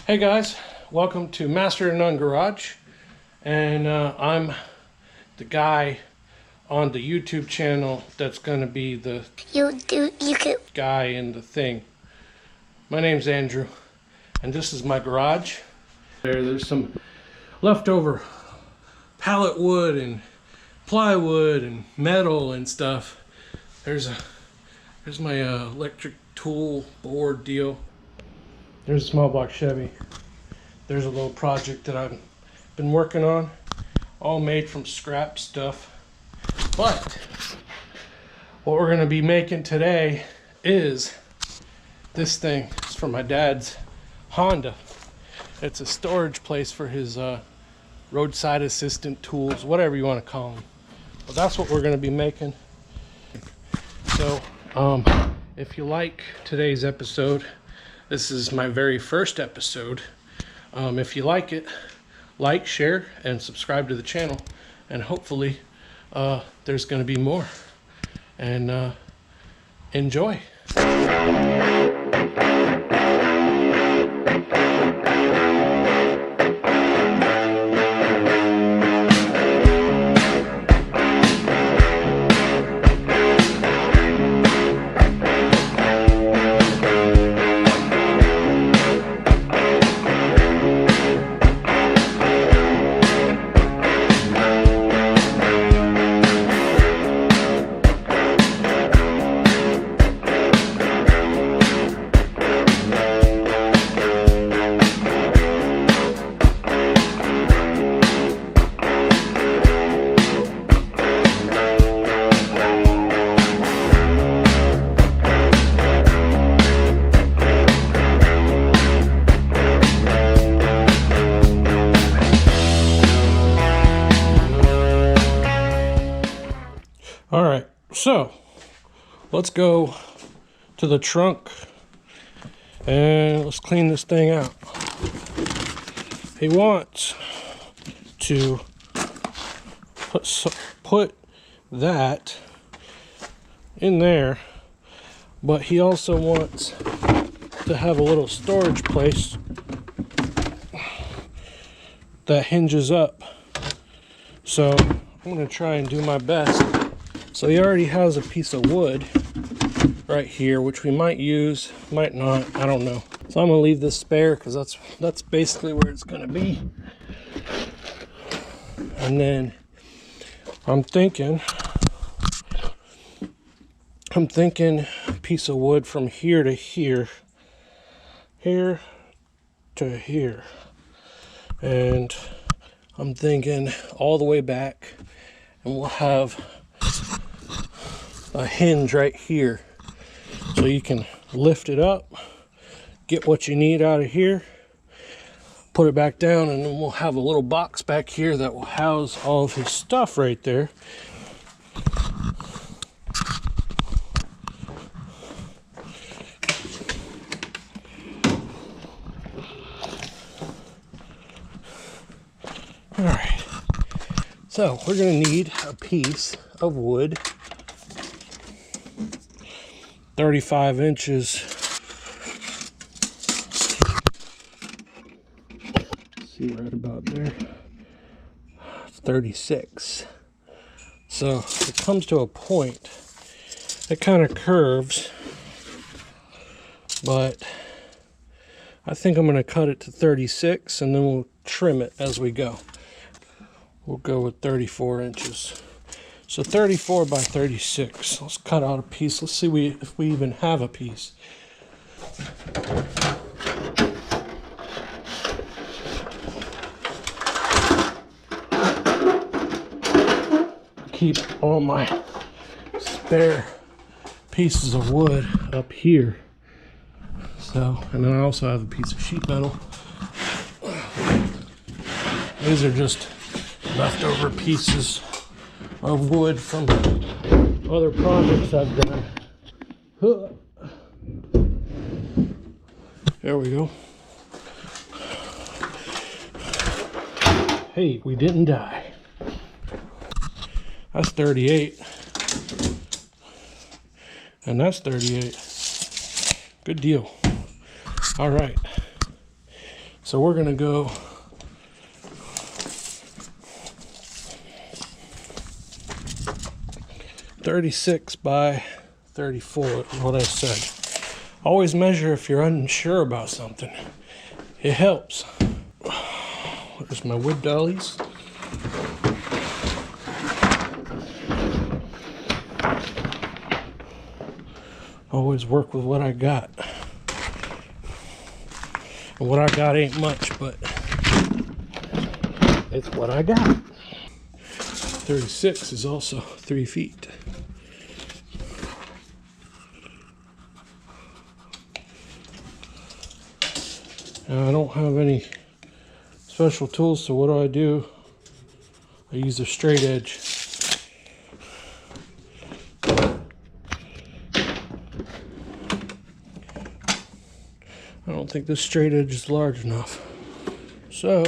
Hey guys, welcome to Master and None Garage, and I'm the guy on the YouTube channel that's gonna be the guy in the thing. My name's Andrew, and this is my garage. There's some leftover pallet wood and plywood and metal and stuff. Here's my electric tool board deal. There's a small block Chevy. There's a little project that I've been working on, all made from scrap stuff. But what we're gonna be making today is this thing. It's from my dad's Honda. It's a storage place for his roadside assistant tools, whatever you want to call them. But that's what we're gonna be making. So if you like today's episode, this is my very first episode. If you like it, like, share, and subscribe to the channel, and hopefully there's going to be more. And enjoy. All right, so let's go to the trunk and let's clean this thing out. He wants to put that in there, but he also wants to have a little storage place that hinges up. So I'm gonna try and do my best. So he already has a piece of wood right here, which we might use, might not, I don't know. So I'm gonna leave this spare because that's basically where it's gonna be. And then I'm thinking a piece of wood from here to here, here to here, and I'm thinking all the way back, and we'll have a hinge right here so you can lift it up, get what you need out of here, put it back down, and then we'll have a little box back here that will house all of his stuff right there. All right, so we're gonna need a piece of wood, 35 inches. See, right about there. It's 36. So it comes to a point. It kind of curves, but I think I'm going to cut it to 36, and then we'll trim it as we go. We'll go with 34 inches. So 34 by 36. Let's cut out a piece. Let's see if we even have a piece. Keep all my spare pieces of wood up here. So, and then I also have a piece of sheet metal. These are just leftover pieces of wood from other projects I've done. There we go. Hey, we didn't die. That's 38. And that's 38. Good deal. All right. So we're gonna go 36 by 34 is what I said. Always measure if you're unsure about something. It helps. There's my wood dollies. Always work with what I got. And what I got ain't much, but it's what I got. 36 is also 3 feet. Now, I don't have any special tools, so what do? I use a straight edge. I don't think this straight edge is large enough, so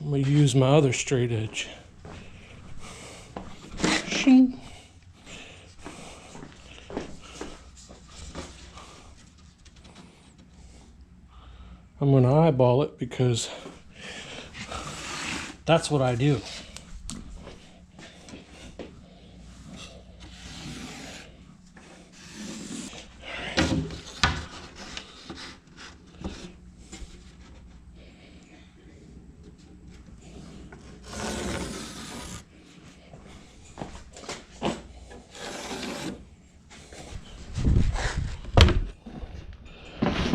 I'm going to use my other straight edge. Shing. I'm going to eyeball it because that's what I do.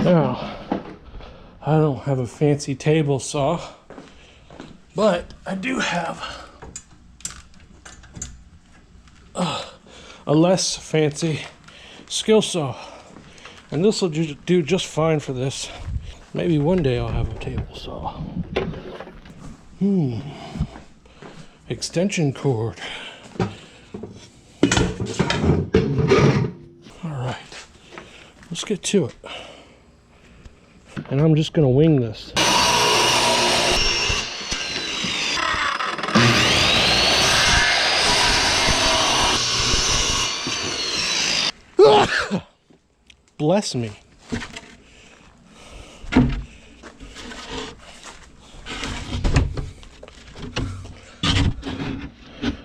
Now, I don't have a fancy table saw, but I do have a less fancy skill saw, and this will do just fine for this. Maybe one day I'll have a table saw. Extension cord. All right, let's get to it. And I'm just gonna wing this. Bless me.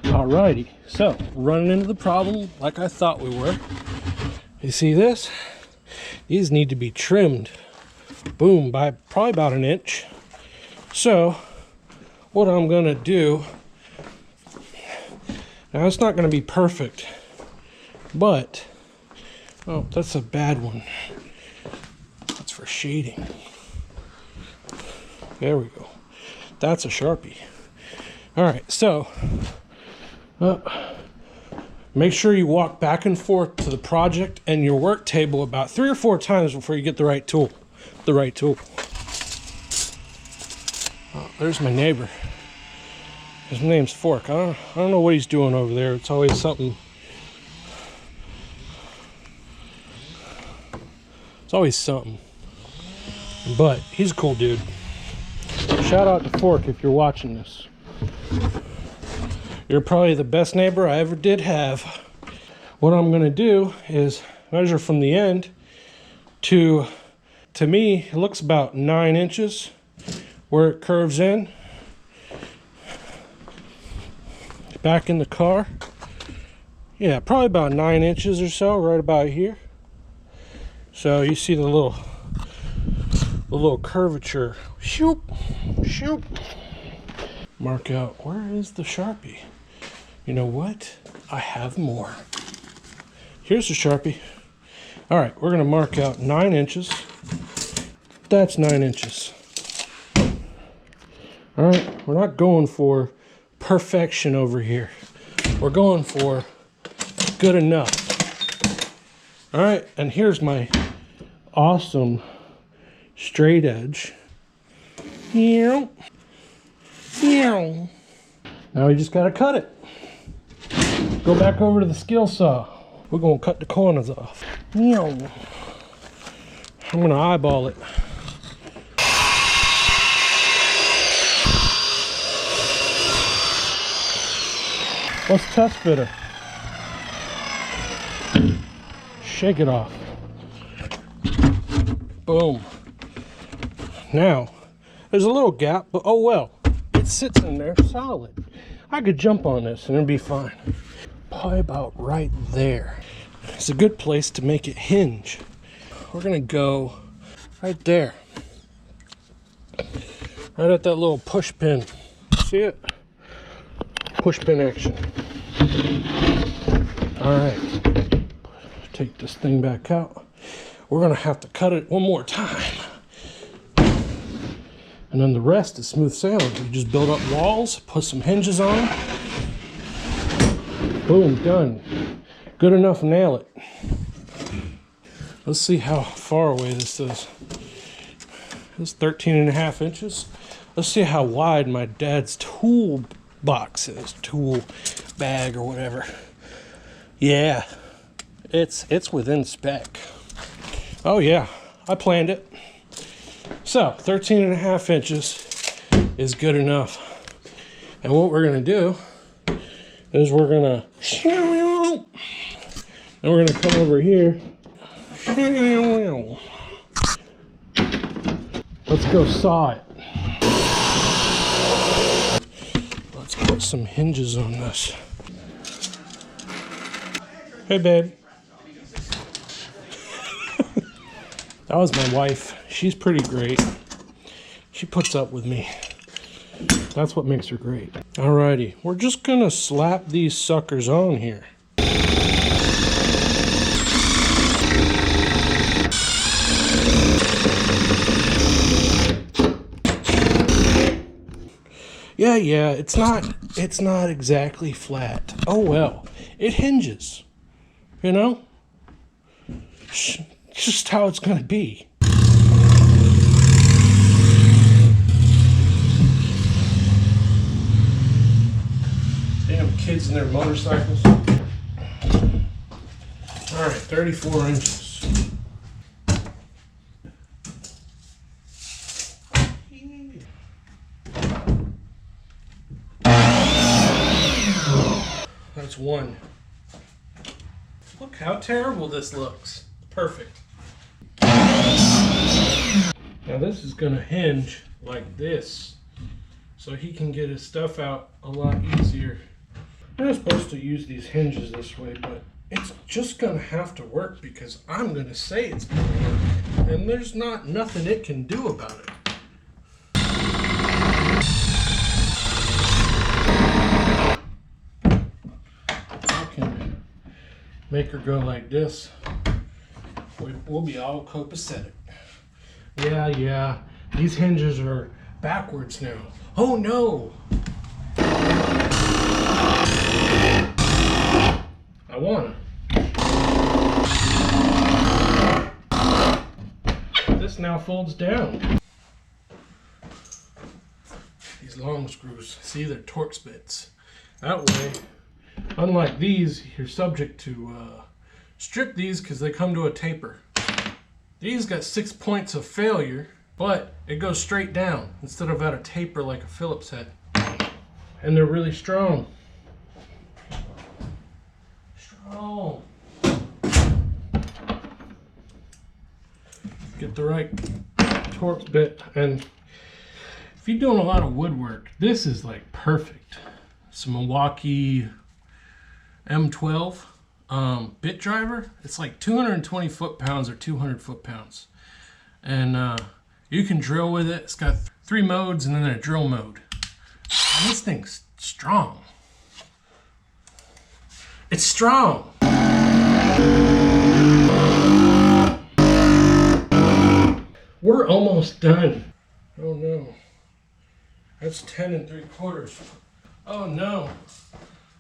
Alrighty, so running into the problem like I thought we were. You see this? These need to be trimmed. Boom, by probably about an inch. So what I'm gonna do, now it's not gonna be perfect, but, oh, that's a bad one. That's for shading. There we go. That's a Sharpie. All right, so make sure you walk back and forth to the project and your work table about 3 or 4 times before you get the right tool. Oh, there's my neighbor. His name's Fork. I don't know what he's doing over there. It's always something. It's always something. But he's a cool dude. Shout out to Fork if you're watching this. You're probably the best neighbor I ever did have. What I'm gonna do is measure from the end to me, it looks about 9 inches where it curves in. Back in the car. Yeah, probably about 9 inches or so, right about here. So you see the little curvature. Shoop, shoop. Mark out, where is the Sharpie? You know what? I have more. Here's the Sharpie. All right, we're gonna mark out 9 inches. That's 9 inches. All right, we're not going for perfection over here. We're going for good enough. All right, and here's my awesome straight edge. Now we just gotta cut it. Go back over to the skill saw. We're gonna cut the corners off. I'm gonna eyeball it. Let's test fit her. Shake it off. Boom. Now, there's a little gap, but oh well. It sits in there solid. I could jump on this and it'd be fine. Probably about right there. It's a good place to make it hinge. We're gonna go right there. Right at that little push pin. See it? Push pin action. All right. Take this thing back out. We're gonna have to cut it one more time. And then the rest is smooth sailing. You just build up walls, put some hinges on. Boom, done. Good enough, nail it. Let's see how far away this is. This is 13.5 inches. Let's see how wide my dad's tool box is. Tool bag or whatever. Yeah, it's within spec. Oh yeah, I planned it. So 13.5 inches is good enough. And what we're gonna do is we're gonna come over here. Let's go saw it. Let's put some hinges on this. Hey babe. That was my wife. She's pretty great. She puts up with me. That's what makes her great. Alrighty, we're just gonna slap these suckers on here. Yeah, it's not exactly flat. Oh well, it hinges, you know? It's just how it's gonna be. Damn kids and their motorcycles. All right, 34 inches. That's one. Look how terrible this looks. Perfect. Now this is gonna hinge like this, so he can get his stuff out a lot easier. I'm not supposed to use these hinges this way, but it's just gonna have to work because I'm gonna say it's gonna work, and there's nothing it can do about it. I can make her go like this. We'll be all copacetic. Yeah, these hinges are backwards now. Oh no! I want it. This now folds down. These long screws, see, they're Torx bits. That way, unlike these, you're subject to strip these because they come to a taper. These got 6 points of failure, but it goes straight down instead of at a taper like a Phillips head. And they're really strong. Strong. Get the right Torx bit, and if you're doing a lot of woodwork, this is like perfect. Some Milwaukee M12 bit driver. It's like 220 foot-pounds or 200 foot-pounds, and you can drill with it. It's got 3 modes and then a drill mode. And this thing's strong. It's strong. We're almost done. Oh no, that's 10 3/4. Oh no,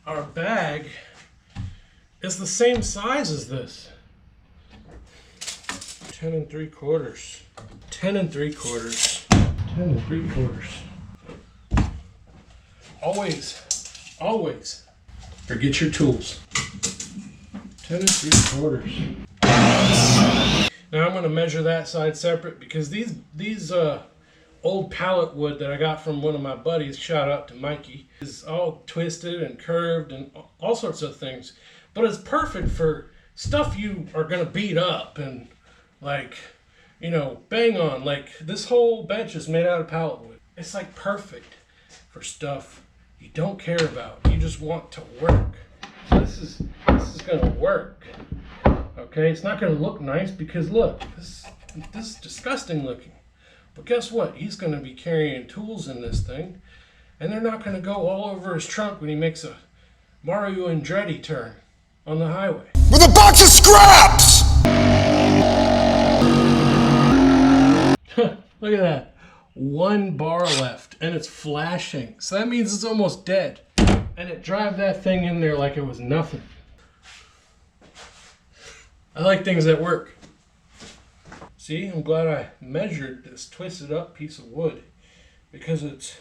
our bag is the same size as this. 10 3/4. 10 3/4. 10 3/4. Always forget your tools. 10 3/4. Now I'm going to measure that side separate because these old pallet wood that I got from one of my buddies, shout out to Mikey, is all twisted and curved and all sorts of things. But it's perfect for stuff you are going to beat up and like you know, bang on. Like, this whole bench is made out of pallet wood. It's like perfect for stuff you don't care about. You just want to work. So this is gonna work. Okay, it's not gonna look nice because look, this is disgusting looking. But guess what? He's gonna be carrying tools in this thing, and they're not gonna go all over his trunk when he makes a Mario Andretti turn on the highway. With a box of scraps! Look at that. 1 bar left, and it's flashing. So that means it's almost dead. And it drive that thing in there like it was nothing. I like things that work. See, I'm glad I measured this twisted up piece of wood because it's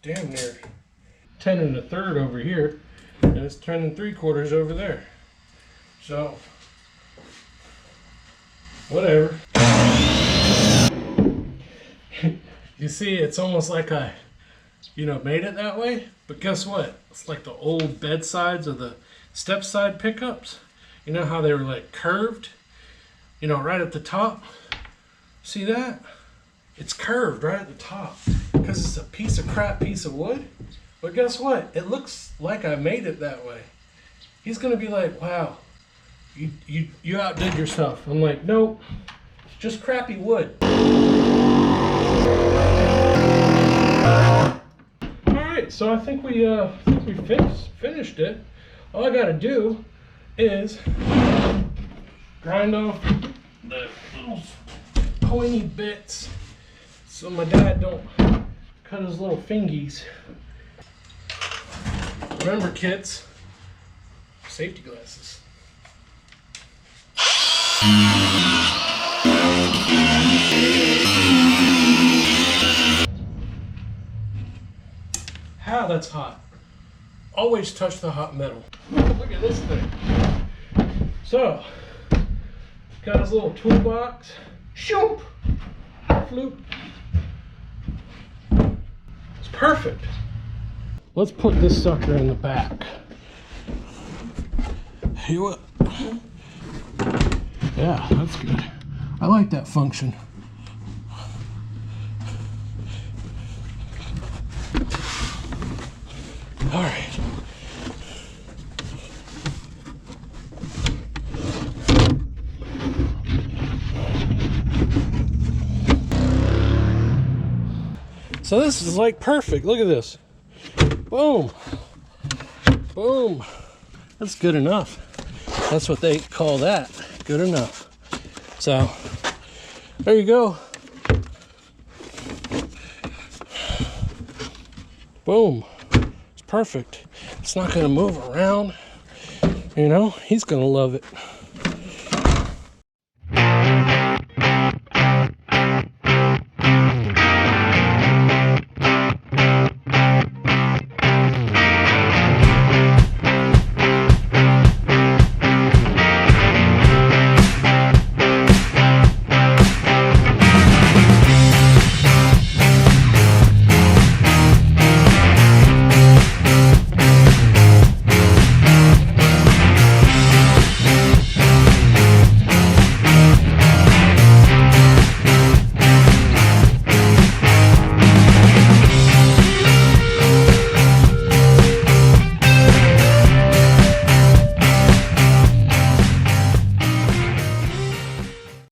damn near 10 1/3 over here, and it's 10 3/4 over there. So, whatever. You see, it's almost like I, you know, made it that way. But guess what? It's like the old bed sides of the step side pickups. You know how they were like curved? You know, right at the top. See that? It's curved right at the top because it's a piece of crap piece of wood. But guess what? It looks like I made it that way. He's gonna be like, wow, you outdid yourself. I'm like, nope, just crappy wood. Alright, so I think we finished it. All I gotta do is grind off the little pointy bits so my dad don't cut his little fingies. Remember, kids, safety glasses. How that's hot. Always touch the hot metal. Look at this thing. So, got his little toolbox. Shoop! Floop. It's perfect. Let's put this sucker in the back. Hey, what? Yeah, that's good. I like that function. All right. So this is like perfect. Look at this. Boom. Boom. That's good enough. That's what they call that. Good enough. So, there you go. Boom. It's perfect. It's not going to move around. You know, he's going to love it.